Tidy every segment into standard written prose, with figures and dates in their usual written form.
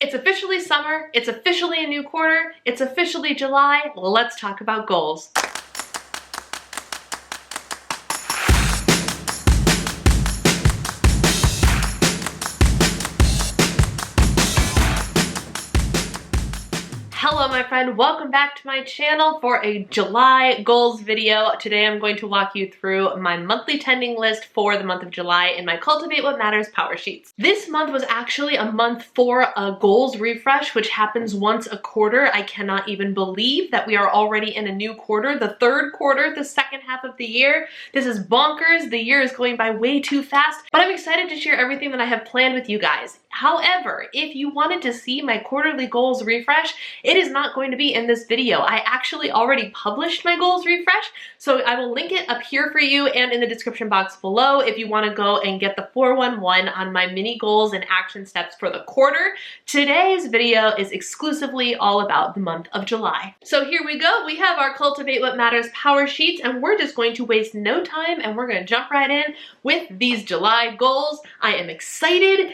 It's officially summer, it's officially a new quarter, it's officially July. Let's talk about goals. Hello my friend, welcome back to my channel for a July goals video. Today I'm going to walk you through my monthly tending list for the month of July in my Cultivate What Matters power sheets. This month was actually a month for a goals refresh, which happens once a quarter. I cannot even believe that we are already in a new quarter, the third quarter, the second half of the year. This is bonkers. The year is going by way too fast, but I'm excited to share everything that I have planned with you guys. However, if you wanted to see my quarterly goals refresh, it is not going to be in this video. I actually already published my goals refresh, so I will link it up here for you and in the description box below if you want to go and get the 411 on my mini goals and action steps for the quarter. Today's video is exclusively all about the month of July. So here we go. We have our Cultivate What Matters power sheets, and we're just going to waste no time and we're going to jump right in with these July goals. I am excited,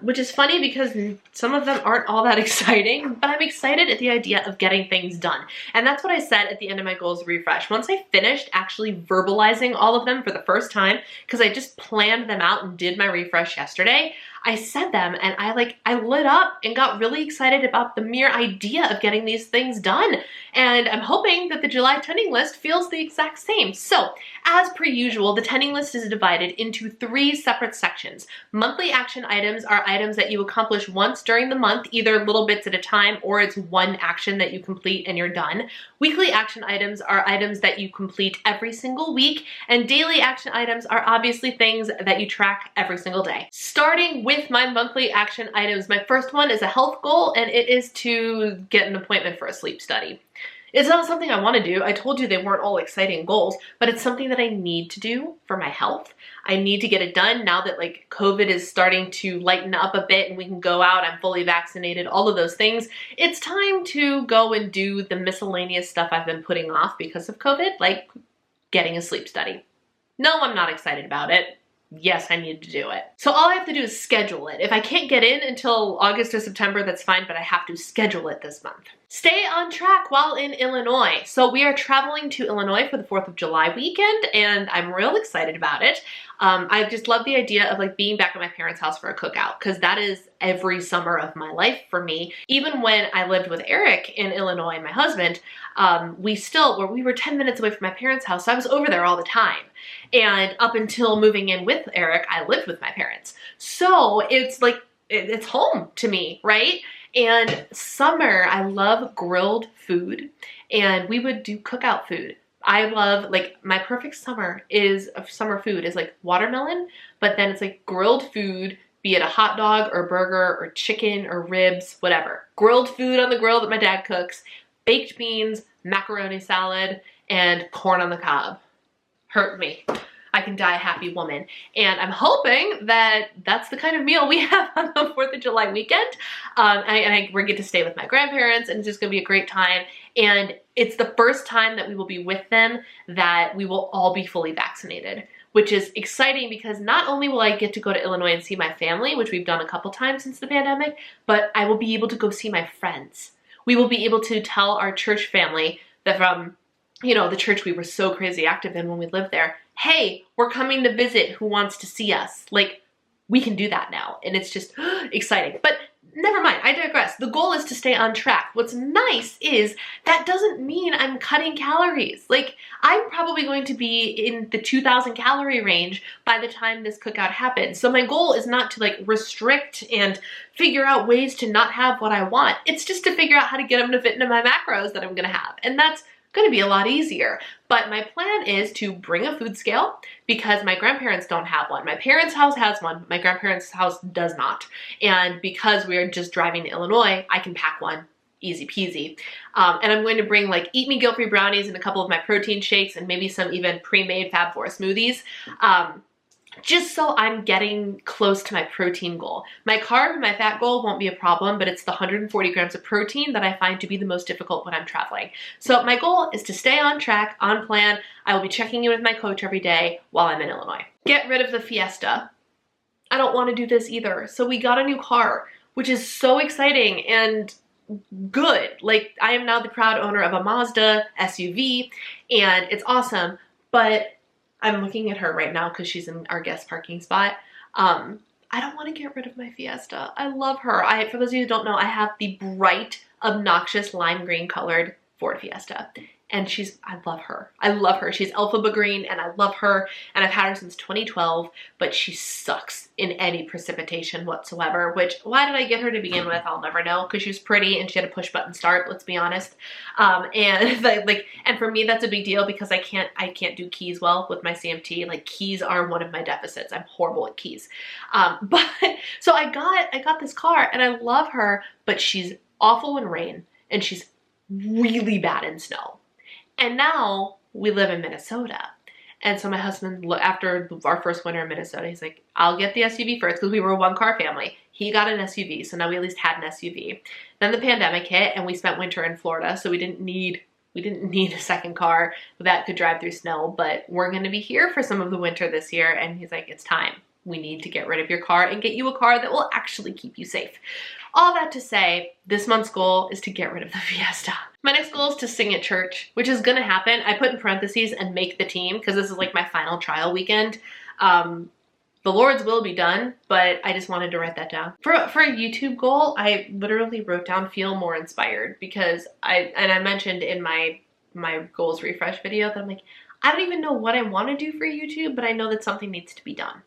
which is funny because some of them aren't all that exciting, but I'm excited at the idea of getting things done. And that's what I said at the end of my goals refresh. Once I finished actually verbalizing all of them for the first time, because I just planned them out and did my refresh yesterday, I said them and I lit up and got really excited about the mere idea of getting these things done. And I'm hoping that the July tending list feels the exact same. So as per usual, the tending list is divided into 3 separate sections. Monthly action items are items that you accomplish once during the month, either little bits at a time or it's one action that you complete and you're done. Weekly action items are items that you complete every single week, and daily action items are obviously things that you track every single day. Starting with my monthly action items, my first one is a health goal, and it is to get an appointment for a sleep study. It's not something I want to do. I told you they weren't all exciting goals, but it's something that I need to do for my health. I need to get it done now that COVID is starting to lighten up a bit and we can go out, I'm fully vaccinated, all of those things. It's time to go and do the miscellaneous stuff I've been putting off because of COVID, like getting a sleep study. No, I'm not excited about it. Yes, I need to do it. So all I have to do is schedule it. If I can't get in until August or September, that's fine, but I have to schedule it this month. Stay on track while in Illinois. So we are traveling to Illinois for the 4th of July weekend, and I'm real excited about it. I just love the idea of being back at my parents' house for a cookout, because that is every summer of my life for me. Even when I lived with Eric in Illinois, my husband, we were 10 minutes away from my parents' house, so I was over there all the time. And up until moving in with Eric, I lived with my parents. So it's it's home to me, right? And summer, I love grilled food, and we would do cookout food. I love, my perfect summer food is watermelon, but then it's grilled food, be it a hot dog or burger or chicken or ribs, whatever. Grilled food on the grill that my dad cooks, baked beans, macaroni salad, and corn on the cob. Hurt me. I can die a happy woman. And I'm hoping that that's the kind of meal we have on the 4th of July weekend. We get to stay with my grandparents, and it's just gonna be a great time. And it's the first time that we will be with them that we will all be fully vaccinated, which is exciting because not only will I get to go to Illinois and see my family, which we've done a couple times since the pandemic, but I will be able to go see my friends. We will be able to tell our church family that from the church we were so crazy active in when we lived there, hey, we're coming to visit, who wants to see us? We can do that now, and it's just exciting. But never mind, I digress. The goal is to stay on track. What's nice is that doesn't mean I'm cutting calories. I'm probably going to be in the 2,000 calorie range by the time this cookout happens. So my goal is not to restrict and figure out ways to not have what I want. It's just to figure out how to get them to fit into my macros that I'm gonna have. And that's going to be a lot easier. But my plan is to bring a food scale because my grandparents don't have one. My parents' house has one, but my grandparents' house does not. And because we're just driving to Illinois, I can pack one. Easy peasy. And I'm going to bring Eat Me Guilt-Free brownies and a couple of my protein shakes and maybe some even pre-made Fab Four smoothies. Just so I'm getting close to my protein goal. My carb and my fat goal won't be a problem, but it's the 140 grams of protein that I find to be the most difficult when I'm traveling. So my goal is to stay on track, on plan. I will be checking in with my coach every day while I'm in Illinois. Get rid of the Fiesta. I don't want to do this either. So we got a new car. which is so exciting and good. Like, I am now the proud owner of a Mazda SUV, and it's awesome, but I'm looking at her right now because she's in our guest parking spot. I don't want to get rid of my Fiesta. I love her. For those of you who don't know, I have the bright, obnoxious lime green colored Ford Fiesta. And I love her. I love her. She's Elphaba green and I love her. And I've had her since 2012, but she sucks in any precipitation whatsoever, which, why did I get her to begin with? I'll never know, because she was pretty and she had a push button start, let's be honest. And for me, that's a big deal because I can't do keys well with my CMT. Like, keys are one of my deficits. I'm horrible at keys. But so I got this car and I love her, but she's awful in rain and she's really bad in snow. And now we live in Minnesota. And so my husband, after our first winter in Minnesota, he's like, I'll get the SUV first, because we were a one-car family. He got an SUV, so now we at least had an SUV. Then the pandemic hit and we spent winter in Florida, so we didn't need a second car that could drive through snow, but we're going to be here for some of the winter this year. And he's like, it's time. We need to get rid of your car and get you a car that will actually keep you safe. All that to say, this month's goal is to get rid of the Fiesta. My next goal is to sing at church, which is gonna happen. I put in parentheses and make the team because this is like my final trial weekend. The Lord's will be done, but I just wanted to write that down. For a YouTube goal, I literally wrote down feel more inspired, because I mentioned in my goals refresh video that I'm like, I don't even know what I want to do for YouTube, but I know that something needs to be done.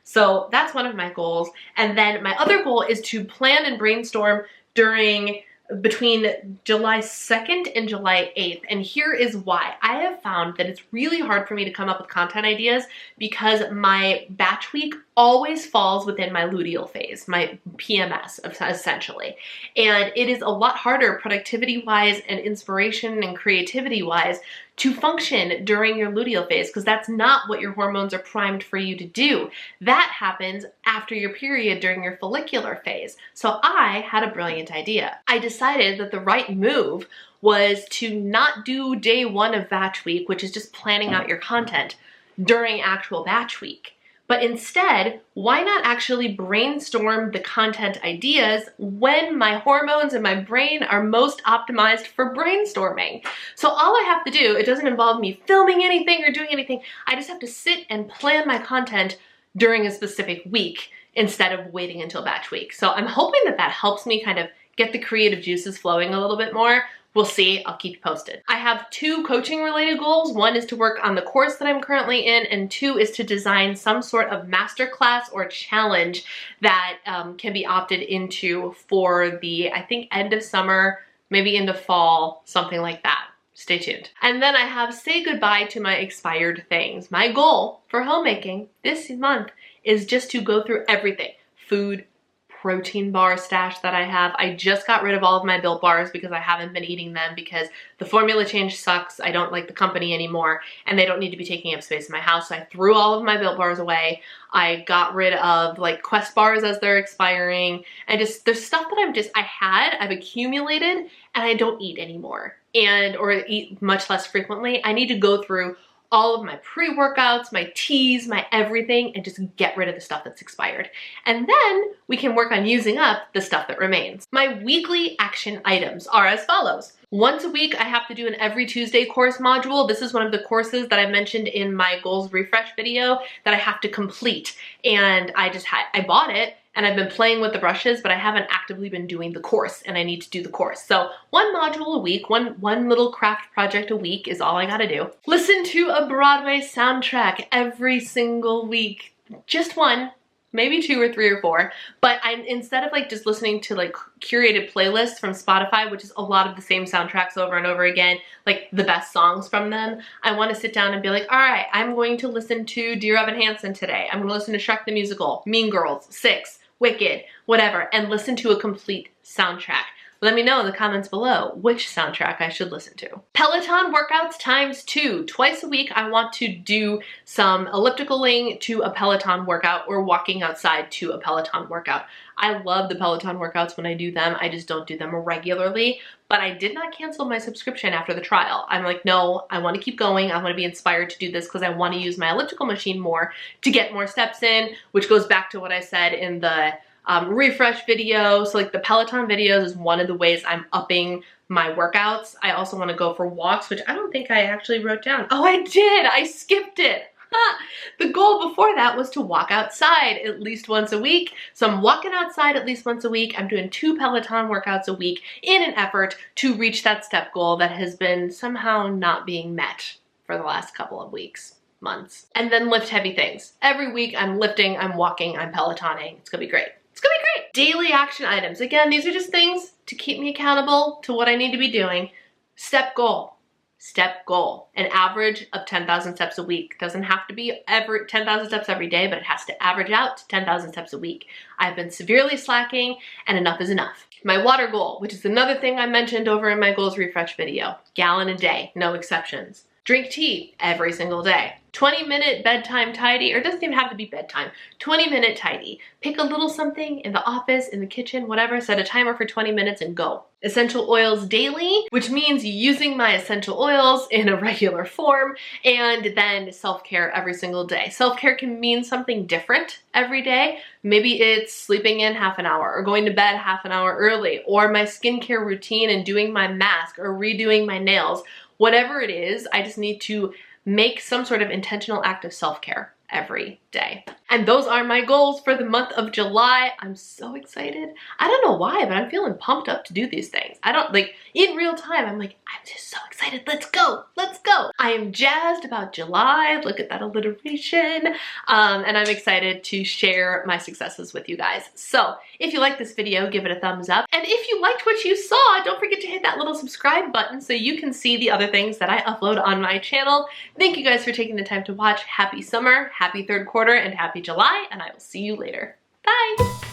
So that's one of my goals. And then my other goal is to plan and brainstorm between July 2nd and July 8th. And here is why. I have found that it's really hard for me to come up with content ideas because my batch week always falls within my luteal phase, my PMS essentially. And it is a lot harder productivity-wise and inspiration and creativity-wise to function during your luteal phase, because that's not what your hormones are primed for you to do. That happens after your period during your follicular phase. So I had a brilliant idea. I decided that the right move was to not do day one of batch week, which is just planning out your content, during actual batch week. But instead, why not actually brainstorm the content ideas when my hormones and my brain are most optimized for brainstorming? So all I have to do, it doesn't involve me filming anything or doing anything. I just have to sit and plan my content during a specific week instead of waiting until batch week. So I'm hoping that that helps me kind of get the creative juices flowing a little bit more. We'll see. I'll keep you posted. I have 2 coaching related goals. One is to work on the course that I'm currently in, and 2 is to design some sort of masterclass or challenge that can be opted into for the, I think, end of summer, maybe into fall, something like that. Stay tuned. And then I have say goodbye to my expired things. My goal for homemaking this month is just to go through everything. Food, protein bar stash that I have. I just got rid of all of my Built bars because I haven't been eating them because the formula change sucks. I don't like the company anymore and they don't need to be taking up space in my house. So I threw all of my Built bars away. I got rid of like Quest bars as they're expiring, and just there's stuff that I've accumulated and I don't eat anymore, or eat much less frequently. I need to go through all of my pre-workouts, my teas, my everything, and just get rid of the stuff that's expired. And then we can work on using up the stuff that remains. My weekly action items are as follows. Once a week, I have to do an every Tuesday course module. This is one of the courses that I mentioned in my goals refresh video that I have to complete. And I bought it and I've been playing with the brushes, but I haven't actively been doing the course, and I need to do the course. So one module a week, one little craft project a week is all I gotta do. Listen to a Broadway soundtrack every single week. Just one, maybe 2 or 3 or 4, but instead of like just listening to like curated playlists from Spotify, which is a lot of the same soundtracks over and over again, like the best songs from them, I want to sit down and be like, all right, I'm going to listen to Dear Evan Hansen today. I'm going to listen to Shrek the Musical, Mean Girls, 6, Wicked, whatever, and listen to a complete soundtrack. Let me know in the comments below which soundtrack I should listen to. Peloton workouts ×2. Twice a week, I want to do some ellipticaling to a Peloton workout or walking outside to a Peloton workout. I love the Peloton workouts when I do them. I just don't do them regularly, but I did not cancel my subscription after the trial. I'm like, no, I want to keep going. I want to be inspired to do this because I want to use my elliptical machine more to get more steps in, which goes back to what I said in the refresh video. So like the Peloton videos is one of the ways I'm upping my workouts. I also want to go for walks, which I don't think I actually wrote down. Oh, I did. I skipped it. The goal before that was to walk outside at least once a week. So I'm walking outside at least once a week. I'm doing 2 Peloton workouts a week in an effort to reach that step goal that has been somehow not being met for the last couple of weeks, months. And then lift heavy things. Every week I'm lifting, I'm walking, I'm Pelotoning. It's gonna be great. It's gonna be great. Daily action items. Again, these are just things to keep me accountable to what I need to be doing. Step goal. Step goal, an average of 10,000 steps a week. Doesn't have to be 10,000 steps every day, but it has to average out to 10,000 steps a week. I've been severely slacking and enough is enough. My water goal, which is another thing I mentioned over in my goals refresh video, gallon a day, no exceptions. Drink tea every single day. 20-minute bedtime tidy, or it doesn't even have to be bedtime, 20-minute tidy. Pick a little something in the office, in the kitchen, whatever, set a timer for 20 minutes and go. Essential oils daily, which means using my essential oils in a regular form, and then self-care every single day. Self-care can mean something different every day. Maybe it's sleeping in half an hour, or going to bed half an hour early, or my skincare routine and doing my mask, or redoing my nails. Whatever it is, I just need to make some sort of intentional act of self-care every day. And those are my goals for the month of July. I'm so excited. I don't know why, but I'm feeling pumped up to do these things. I don't, like, in real time, I'm like, I'm just so excited. Let's go. Let's go. I am jazzed about July. Look at that alliteration. And I'm excited to share my successes with you guys. So if you like this video, give it a thumbs up. And if you liked what you saw, don't forget to hit that little subscribe button so you can see the other things that I upload on my channel. Thank you guys for taking the time to watch. Happy summer, happy third quarter, and happy July, and I will see you later. Bye!